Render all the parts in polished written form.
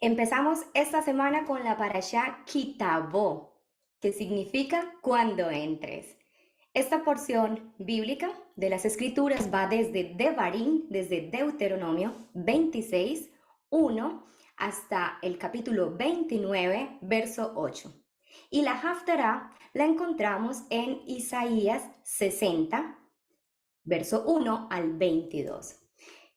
Empezamos esta semana con la parashá Kitabó, que significa cuando entres. Esta porción bíblica de las Escrituras va desde Devarim, desde Deuteronomio 26, 1, hasta el capítulo 29, verso 8. Y la Haftará la encontramos en Isaías 60, verso 1 al 22.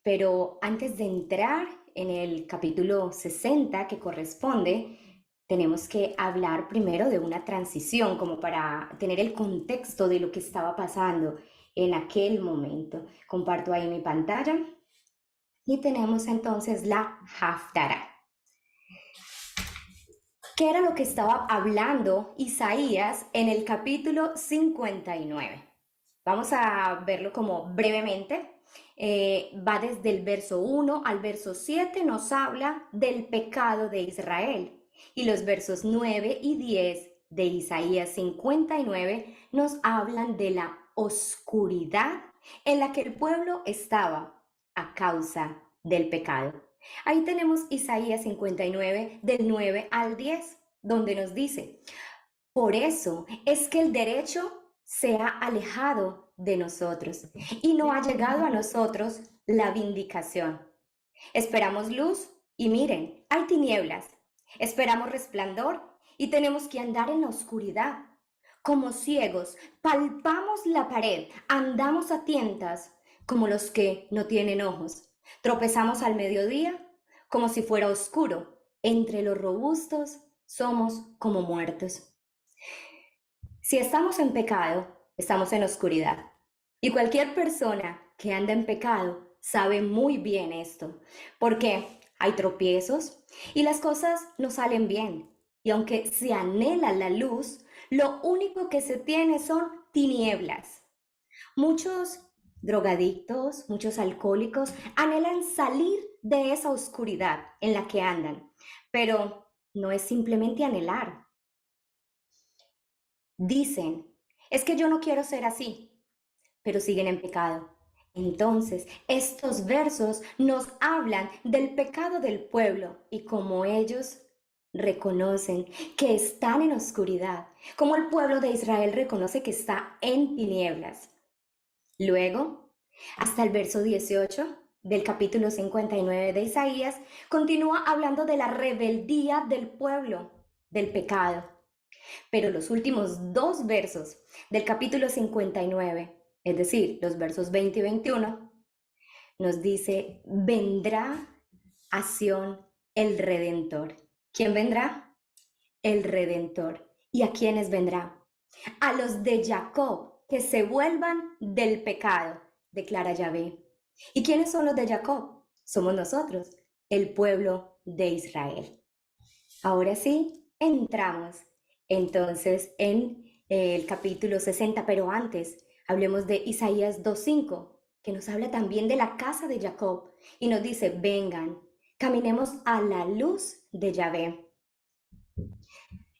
Pero antes de entrar en el capítulo 60 que corresponde, tenemos que hablar primero de una transición, como para tener el contexto de lo que estaba pasando en aquel momento. Comparto ahí mi pantalla y tenemos entonces la Haftará. ¿Qué era lo que estaba hablando Isaías en el capítulo 59? Vamos a verlo como brevemente. Va desde el verso 1 al verso 7, nos habla del pecado de Israel. Y los versos 9 y 10 de Isaías 59 nos hablan de la oscuridad en la que el pueblo estaba a causa del pecado. Ahí tenemos Isaías 59 del 9 al 10, donde nos dice: por eso es que el derecho se ha alejado de nosotros y no ha llegado a nosotros la vindicación. Esperamos luz y miren, hay tinieblas. Esperamos resplandor y tenemos que andar en la oscuridad. Como ciegos, palpamos la pared, andamos a tientas como los que no tienen ojos. Tropezamos al mediodía como si fuera oscuro. Entre los robustos somos como muertos. Si estamos en pecado, estamos en oscuridad. Y cualquier persona que anda en pecado sabe muy bien esto, porque hay tropiezos y las cosas no salen bien. Y aunque se anhela la luz, lo único que se tiene son tinieblas. Muchos drogadictos, muchos alcohólicos anhelan salir de esa oscuridad en la que andan, pero no es simplemente anhelar. Dicen, es que yo no quiero ser así, pero siguen en pecado. Entonces, estos versos nos hablan del pecado del pueblo y cómo ellos reconocen que están en oscuridad, como el pueblo de Israel reconoce que está en tinieblas. Luego, hasta el verso 18 del capítulo 59 de Isaías, continúa hablando de la rebeldía del pueblo, del pecado. Pero los últimos dos versos del capítulo 59, es decir, los versos 20 y 21, nos dice: vendrá a Sión el Redentor. ¿Quién vendrá? El Redentor. ¿Y a quiénes vendrá? A los de Jacob, que se vuelvan del pecado, declara Yahvé. ¿Y quiénes son los de Jacob? Somos nosotros, el pueblo de Israel. Ahora sí, entramos entonces en el capítulo 60, pero antes hablemos de Isaías 2:5, que nos habla también de la casa de Jacob y nos dice: vengan, caminemos a la luz de Yahvé.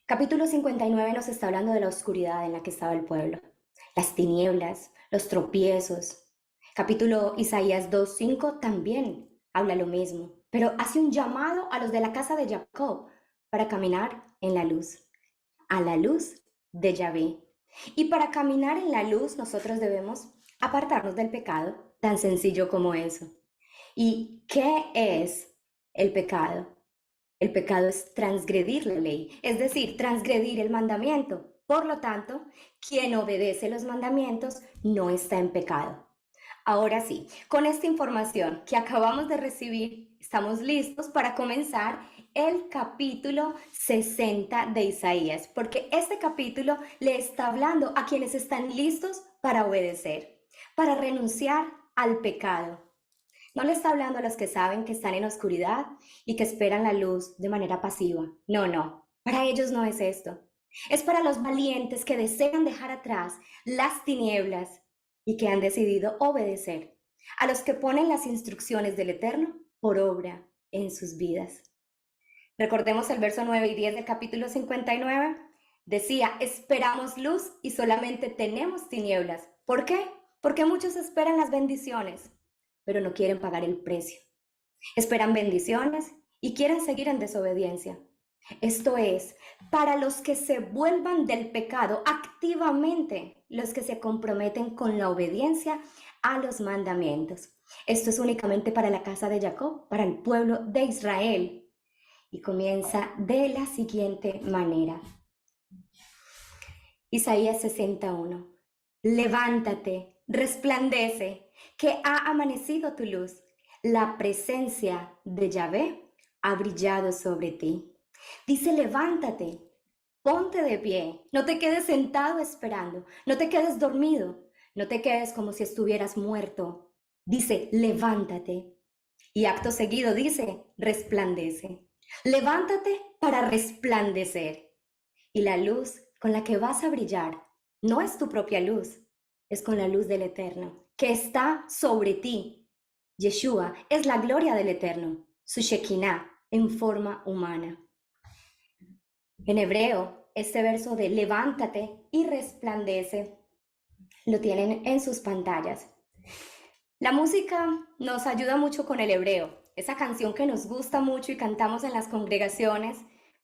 Capítulo 59 nos está hablando de la oscuridad en la que estaba el pueblo, las tinieblas, los tropiezos. Capítulo Isaías 2:5 también habla lo mismo, pero hace un llamado a los de la casa de Jacob para caminar en la luz, a la luz de Yahvé. Y para caminar en la luz nosotros debemos apartarnos del pecado, tan sencillo como eso. ¿Y qué es el pecado? El pecado es transgredir la ley, es decir, transgredir el mandamiento. Por lo tanto, quien obedece los mandamientos no está en pecado. Ahora sí, con esta información que acabamos de recibir, estamos listos para comenzar el capítulo 60 de Isaías, porque este capítulo le está hablando a quienes están listos para obedecer, para renunciar al pecado. No le está hablando a los que saben que están en oscuridad y que esperan la luz de manera pasiva. No, no, para ellos no es esto. Es para los valientes que desean dejar atrás las tinieblas y que han decidido obedecer, a los que ponen las instrucciones del Eterno por obra en sus vidas. Recordemos el verso 9 y 10 del capítulo 59. Decía: esperamos luz y solamente tenemos tinieblas. ¿Por qué? Porque muchos esperan las bendiciones, pero no quieren pagar el precio. Esperan bendiciones y quieran seguir en desobediencia. Esto es, para los que se vuelvan del pecado activamente, los que se comprometen con la obediencia a los mandamientos. Esto es únicamente para la casa de Jacob, para el pueblo de Israel. Y comienza de la siguiente manera. Isaías 61. Levántate, resplandece, que ha amanecido tu luz. La presencia de Yahvé ha brillado sobre ti. Dice, levántate, ponte de pie, no te quedes sentado esperando, no te quedes dormido, no te quedes como si estuvieras muerto. Dice, levántate. Y acto seguido dice, resplandece. Levántate para resplandecer. Y la luz con la que vas a brillar no es tu propia luz, es con la luz del Eterno, que está sobre ti. Yeshua es la gloria del Eterno, su Shekinah en forma humana. En hebreo, este verso de levántate y resplandece lo tienen en sus pantallas. La música nos ayuda mucho con el hebreo, esa canción que nos gusta mucho y cantamos en las congregaciones,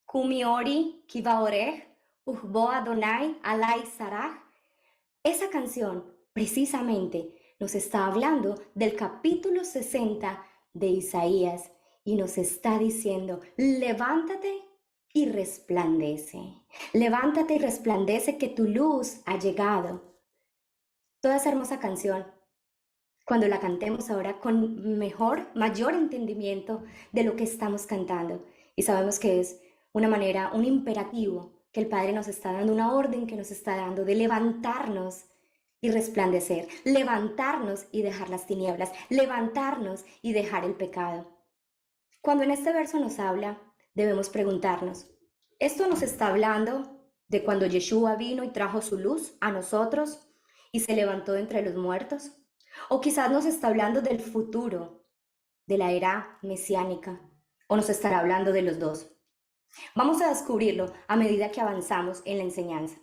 Kumi Ori, Kiva Orech, Uhbo Adonai, Alai Sarach. Esa canción precisamente nos está hablando del capítulo 60 de Isaías y nos está diciendo, levántate y resplandece. Levántate y resplandece que tu luz ha llegado. Toda esa hermosa canción, cuando la cantemos ahora con mayor entendimiento de lo que estamos cantando. Y sabemos que es una manera, un imperativo que el Padre nos está dando, una orden que nos está dando de levantarnos y resplandecer, levantarnos y dejar las tinieblas, levantarnos y dejar el pecado. Cuando en este verso nos habla, debemos preguntarnos, ¿esto nos está hablando de cuando Yeshua vino y trajo su luz a nosotros y se levantó entre los muertos? ¿O quizás nos está hablando del futuro, de la era mesiánica? ¿O nos estará hablando de los dos? Vamos a descubrirlo a medida que avanzamos en la enseñanza.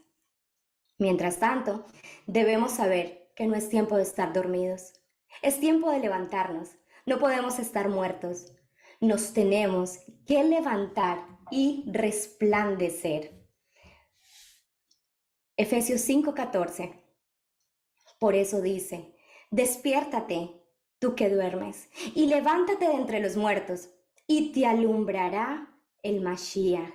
Mientras tanto, debemos saber que no es tiempo de estar dormidos. Es tiempo de levantarnos. No podemos estar muertos. Nos tenemos que levantar y resplandecer. Efesios 5:14. Por eso dice, despiértate, tú que duermes, y levántate de entre los muertos, y te alumbrará el Mashiach.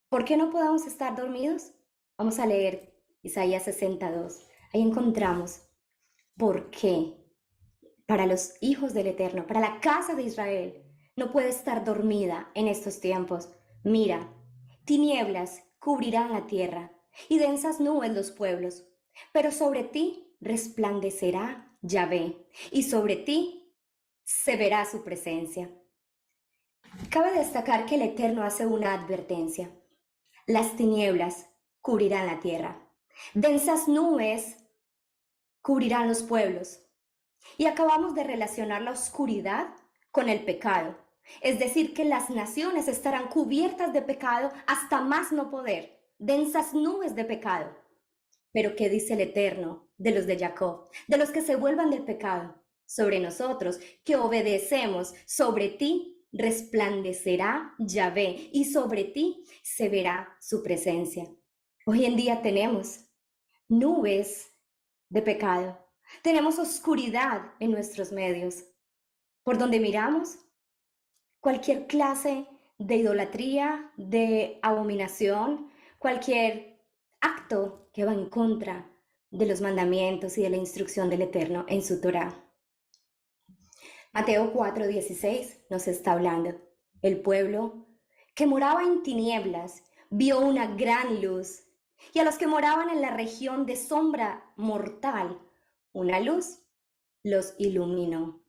¿Por qué no podemos estar dormidos? Vamos a leer Isaías 62. Ahí encontramos por qué para los hijos del Eterno, para la casa de Israel, no puede estar dormida en estos tiempos. Mira, tinieblas cubrirán la tierra y densas nubes los pueblos, pero sobre ti resplandecerá Yahvé y sobre ti se verá su presencia. Cabe destacar que el Eterno hace una advertencia. Las tinieblas cubrirán la tierra. Densas nubes cubrirán los pueblos. Y acabamos de relacionar la oscuridad con el pecado. Es decir, que las naciones estarán cubiertas de pecado hasta más no poder. Densas nubes de pecado. Pero ¿qué dice el Eterno de los de Jacob? De los que se vuelvan del pecado. Sobre nosotros, que obedecemos, sobre ti resplandecerá Yahvé y sobre ti se verá su presencia. Hoy en día tenemos nubes de pecado, tenemos oscuridad en nuestros medios. Por donde miramos, cualquier clase de idolatría, de abominación, cualquier acto que va en contra de los mandamientos y de la instrucción del Eterno en su Torá. Mateo 4:16 nos está hablando. El pueblo que moraba en tinieblas vio una gran luz, y a los que moraban en la región de sombra mortal, una luz los iluminó.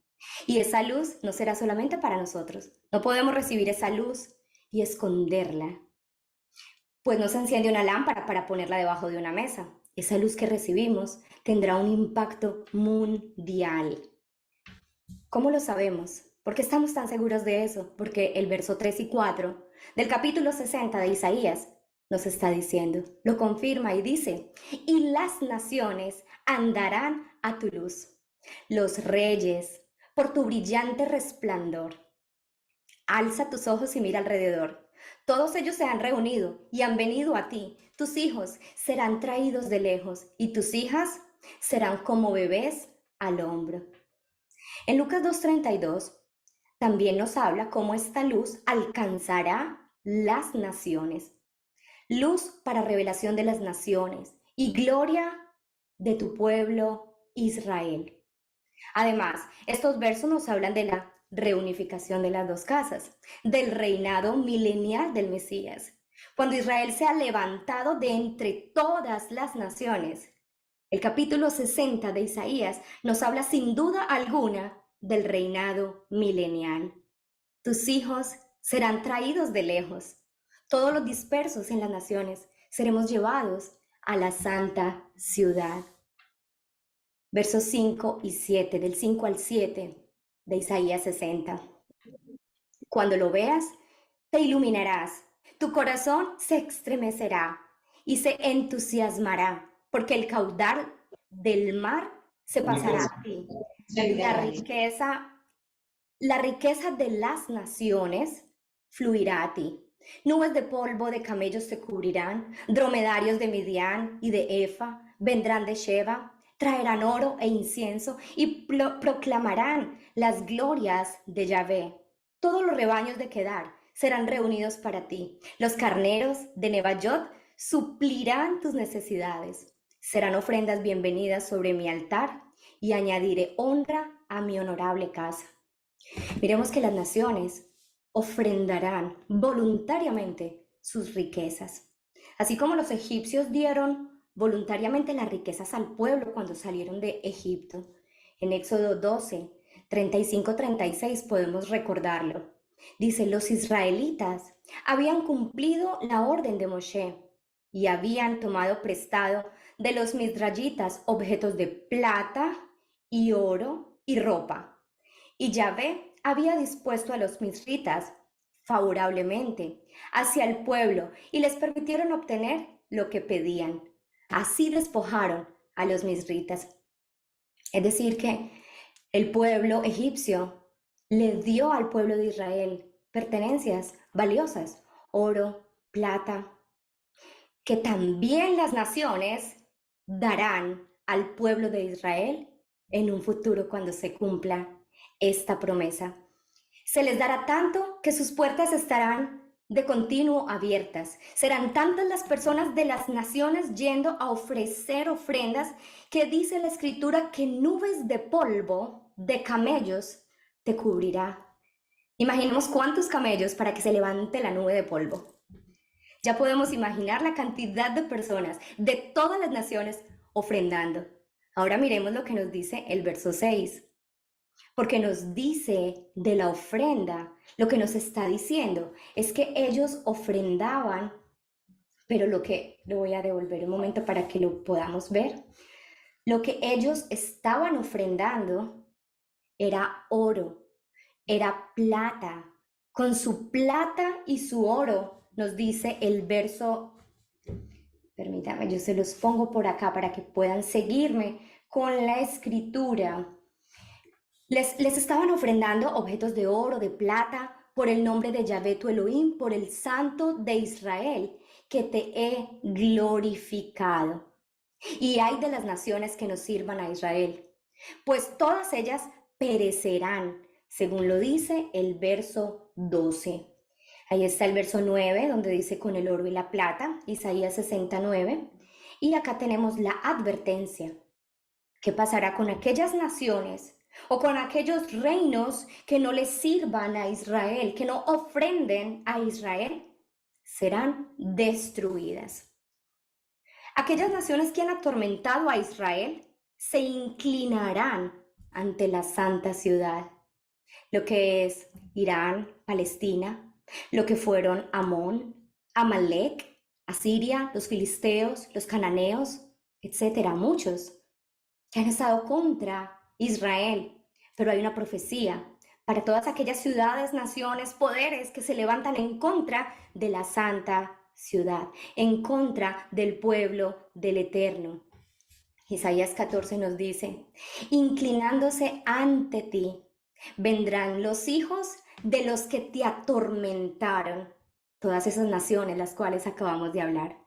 Y esa luz no será solamente para nosotros. No podemos recibir esa luz y esconderla. Pues no se enciende una lámpara para ponerla debajo de una mesa. Esa luz que recibimos tendrá un impacto mundial. ¿Cómo lo sabemos? ¿Por qué estamos tan seguros de eso? Porque el verso 3 y 4 del capítulo 60 de Isaías nos está diciendo, lo confirma y dice, y las naciones andarán a tu luz, los reyes por tu brillante resplandor. Alza tus ojos y mira alrededor. Todos ellos se han reunido y han venido a ti. Tus hijos serán traídos de lejos y tus hijas serán como bebés al hombro. En Lucas 2:32 también nos habla cómo esta luz alcanzará las naciones. Luz para revelación de las naciones y gloria de tu pueblo Israel. Además, estos versos nos hablan de la reunificación de las dos casas, del reinado milenial del Mesías, cuando Israel se ha levantado de entre todas las naciones. El capítulo 60 de Isaías nos habla sin duda alguna del reinado milenial. Tus hijos serán traídos de lejos. Todos los dispersos en las naciones seremos llevados a la santa ciudad. Versos 5 y 7, del 5 al 7 de Isaías 60. Cuando lo veas, te iluminarás, tu corazón se estremecerá y se entusiasmará, porque el caudal del mar se pasará a ti. La riqueza de las naciones fluirá a ti. Nubes de polvo de camellos te cubrirán, dromedarios de Midian y de Efa vendrán de Sheba, traerán oro e incienso y proclamarán las glorias de Yahvé. Todos los rebaños de Kedar serán reunidos para ti. Los carneros de Neballot suplirán tus necesidades. Serán ofrendas bienvenidas sobre mi altar y añadiré honra a mi honorable casa. Miremos que las naciones ofrendarán voluntariamente sus riquezas. Así como los egipcios dieron voluntariamente las riquezas al pueblo cuando salieron de Egipto. En Éxodo 12, 35-36 podemos recordarlo. Dice, los israelitas habían cumplido la orden de Moshe y habían tomado prestado de los misrayitas objetos de plata y oro y ropa. Y Yahvé había dispuesto a los misritas favorablemente hacia el pueblo y les permitieron obtener lo que pedían. Así despojaron a los misritas. Es decir, que el pueblo egipcio le dio al pueblo de Israel pertenencias valiosas, oro, plata, que también las naciones darán al pueblo de Israel en un futuro cuando se cumpla esta promesa. Se les dará tanto que sus puertas estarán de continuo abiertas. Serán tantas las personas de las naciones yendo a ofrecer ofrendas que dice la escritura que nubes de polvo de camellos te cubrirá. Imaginemos cuántos camellos para que se levante la nube de polvo. Ya podemos imaginar la cantidad de personas de todas las naciones ofrendando. Ahora miremos lo que nos dice el verso 6. Porque nos dice de la ofrenda, lo que nos está diciendo es que ellos ofrendaban, pero lo voy a devolver un momento para que lo podamos ver. Lo que ellos estaban ofrendando era oro, era plata. Con su plata y su oro, nos dice el verso, permítame, yo se los pongo por acá para que puedan seguirme con la escritura. Les estaban ofrendando objetos de oro, de plata, por el nombre de Yahvé tu Elohim, por el Santo de Israel, que te he glorificado. Y hay de las naciones que nos sirvan a Israel, pues todas ellas perecerán, según lo dice el verso 12. Ahí está el verso 9, donde dice con el oro y la plata, Isaías 69. Y acá tenemos la advertencia. ¿Qué pasará con aquellas naciones o con aquellos reinos que no le sirvan a Israel, que no ofrenden a Israel? Serán destruidas. Aquellas naciones que han atormentado a Israel se inclinarán ante la santa ciudad, lo que es Irán, Palestina, lo que fueron Amón, Amalek, Asiria, los filisteos, los cananeos, etcétera, muchos que han estado contra Israel. Pero hay una profecía para todas aquellas ciudades, naciones, poderes que se levantan en contra de la santa ciudad, en contra del pueblo del Eterno. Isaías 14 nos dice, inclinándose ante ti, vendrán los hijos de los que te atormentaron, todas esas naciones las cuales acabamos de hablar,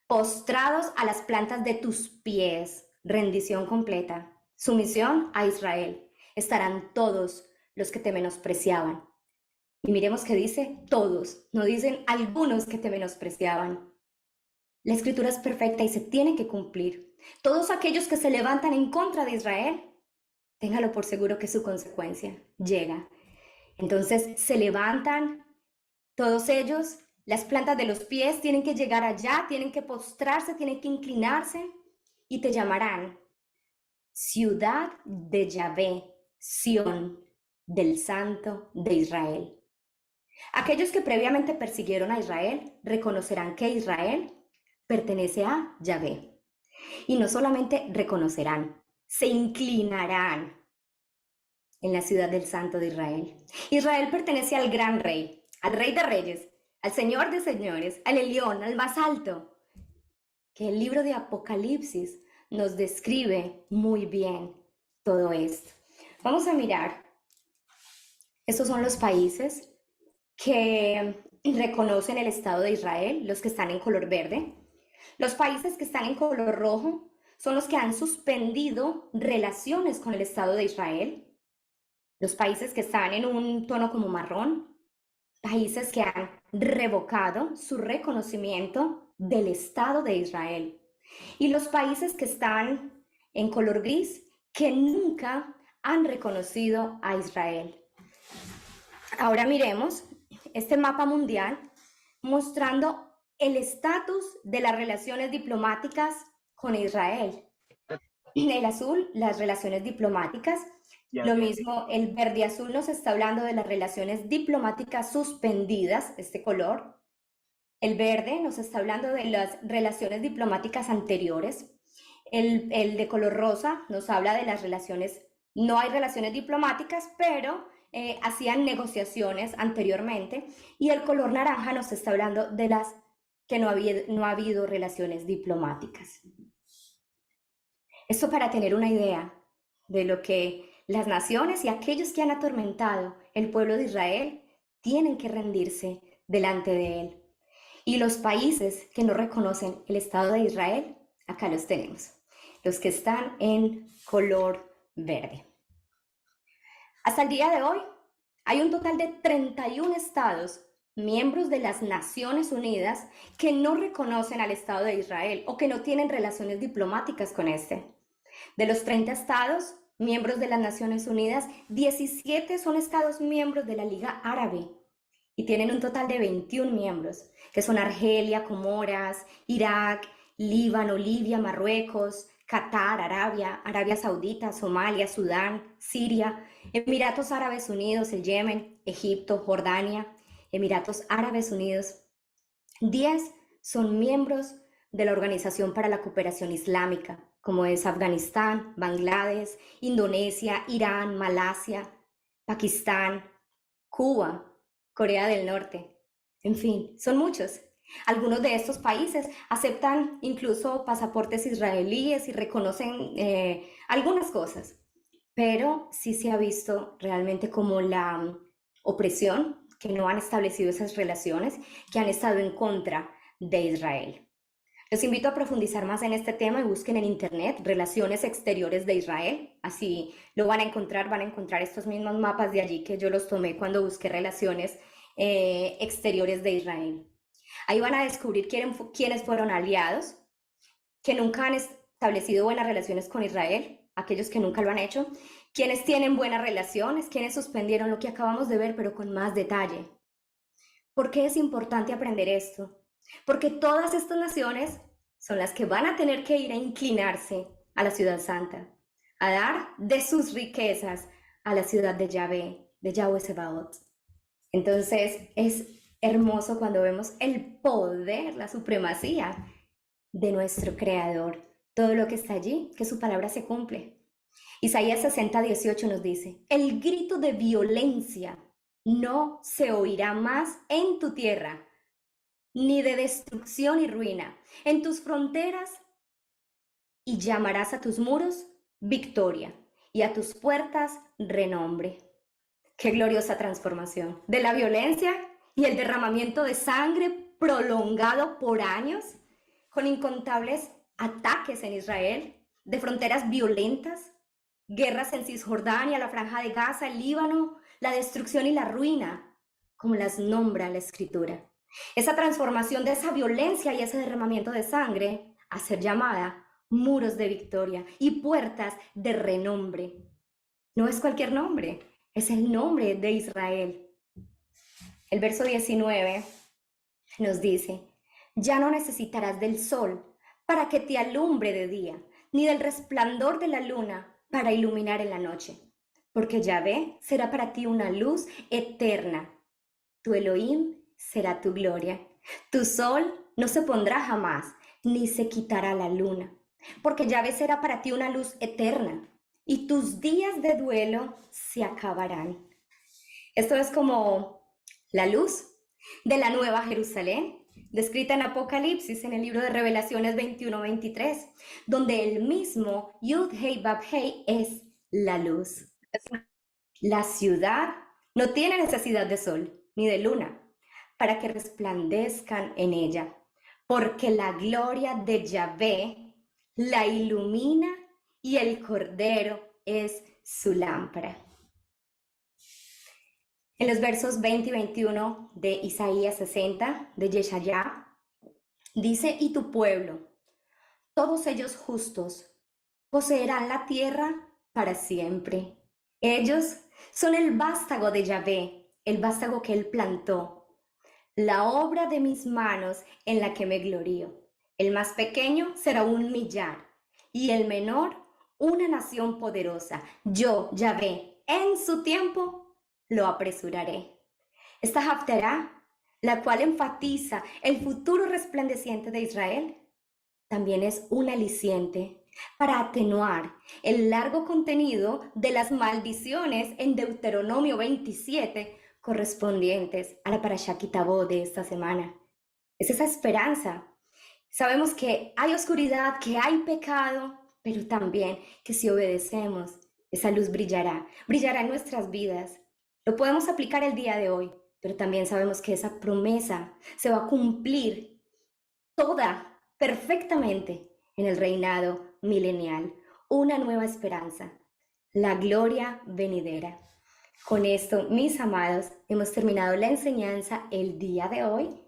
postrados a las plantas de tus pies, rendición completa, sumisión a Israel, estarán todos los que te menospreciaban. Y miremos que dice todos, no dicen algunos que te menospreciaban. La escritura es perfecta y se tiene que cumplir. Todos aquellos que se levantan en contra de Israel, téngalo por seguro que su consecuencia llega. Entonces se levantan todos ellos, las plantas de los pies tienen que llegar allá, tienen que postrarse, tienen que inclinarse y te llamarán ciudad de Yahvé, Sión, del Santo de Israel. Aquellos que previamente persiguieron a Israel reconocerán que Israel pertenece a Yahvé. Y no solamente reconocerán, se inclinarán en la ciudad del Santo de Israel. Israel pertenece al gran rey, al rey de reyes, al señor de señores, al Elión, al más alto, que el libro de Apocalipsis nos describe muy bien todo esto. Vamos a mirar, estos son los países que reconocen el Estado de Israel, los que están en color verde. Los países que están en color rojo son los que han suspendido relaciones con el Estado de Israel. Los países que están en un tono como marrón, países que han revocado su reconocimiento del Estado de Israel. Y los países que están en color gris, que nunca han reconocido a Israel. Ahora miremos este mapa mundial mostrando el estatus de las relaciones diplomáticas con Israel. El azul, las relaciones diplomáticas. Lo mismo, el verde azul nos está hablando de las relaciones diplomáticas suspendidas, este color. El verde nos está hablando de las relaciones diplomáticas anteriores. El de color rosa nos habla de las relaciones, no hay relaciones diplomáticas, pero hacían negociaciones anteriormente. Y el color naranja nos está hablando de las que no ha habido relaciones diplomáticas. Esto para tener una idea de lo que las naciones y aquellos que han atormentado el pueblo de Israel tienen que rendirse delante de él. Y los países que no reconocen el Estado de Israel, acá los tenemos, los que están en color verde. Hasta el día de hoy hay un total de 31 estados miembros de las Naciones Unidas que no reconocen al Estado de Israel o que no tienen relaciones diplomáticas con este. De los 30 estados miembros de las Naciones Unidas, 17 son estados miembros de la Liga Árabe y tienen un total de 21 miembros, que son Argelia, Comoras, Irak, Líbano, Libia, Marruecos, Qatar, Arabia, Arabia Saudita, Somalia, Sudán, Siria, Emiratos Árabes Unidos, el Yemen, Egipto, Jordania, Emiratos Árabes Unidos. 10 son miembros de la Organización para la Cooperación Islámica, como es Afganistán, Bangladesh, Indonesia, Irán, Malasia, Pakistán, Cuba, Corea del Norte. En fin, son muchos. Algunos de estos países aceptan incluso pasaportes israelíes y reconocen algunas cosas, pero sí se ha visto realmente como la opresión, que no han establecido esas relaciones, que han estado en contra de Israel. Los invito a profundizar más en este tema y busquen en internet relaciones exteriores de Israel. Así lo van a encontrar estos mismos mapas de allí que yo los tomé cuando busqué relaciones exteriores de Israel. Ahí van a descubrir quiénes fueron aliados, que nunca han establecido buenas relaciones con Israel, aquellos que nunca lo han hecho, quienes tienen buenas relaciones, quienes suspendieron lo que acabamos de ver, pero con más detalle. ¿Por qué es importante aprender esto? Porque todas estas naciones son las que van a tener que ir a inclinarse a la ciudad santa, a dar de sus riquezas a la ciudad de Yahvé, de Yahweh Sebaot. Entonces es hermoso cuando vemos el poder, la supremacía de nuestro Creador. Todo lo que está allí, que su palabra se cumple. Isaías 60:18 nos dice, el grito de violencia no se oirá más en tu tierra, ni de destrucción y ruina en tus fronteras, y llamarás a tus muros victoria y a tus puertas renombre. Qué gloriosa transformación de la violencia y el derramamiento de sangre prolongado por años, con incontables ataques en Israel, de fronteras violentas, guerras en Cisjordania, la Franja de Gaza, el Líbano, la destrucción y la ruina, como las nombra la Escritura. Esa transformación de esa violencia y ese derramamiento de sangre a ser llamada muros de victoria y puertas de renombre. No es cualquier nombre, es el nombre de Israel. El verso 19 nos dice, ya no necesitarás del sol para que te alumbre de día, ni del resplandor de la luna para iluminar en la noche, porque Yahvé será para ti una luz eterna. Tu Elohim será tu gloria. Tu sol no se pondrá jamás, ni se quitará la luna, porque Yahvé será para ti una luz eterna, y tus días de duelo se acabarán. Esto es como la luz de la Nueva Jerusalén, descrita en Apocalipsis, en el libro de Revelaciones 21-23, donde el mismo Yud-Hei Bab-Hei es la luz. La ciudad no tiene necesidad de sol ni de luna para que resplandezcan en ella, porque la gloria de Yahvé la ilumina y el Cordero es su lámpara. En los versos 20 y 21 de Isaías 60, de Yeshayá, dice, y tu pueblo, todos ellos justos, poseerán la tierra para siempre. Ellos son el vástago de Yahvé, el vástago que él plantó, la obra de mis manos en la que me glorío. El más pequeño será un millar y el menor una nación poderosa. Yo, Yahvé, en su tiempo lo apresuraré. Esta Haftará, la cual enfatiza el futuro resplandeciente de Israel, también es un aliciente para atenuar el largo contenido de las maldiciones en Deuteronomio 27 correspondientes a la Parashá Ki Tavo de esta semana. Es esa esperanza. Sabemos que hay oscuridad, que hay pecado, pero también que si obedecemos, esa luz brillará, brillará en nuestras vidas. Lo podemos aplicar el día de hoy, pero también sabemos que esa promesa se va a cumplir toda perfectamente en el reinado milenial. Una nueva esperanza, la gloria venidera. Con esto, mis amados, hemos terminado la enseñanza el día de hoy.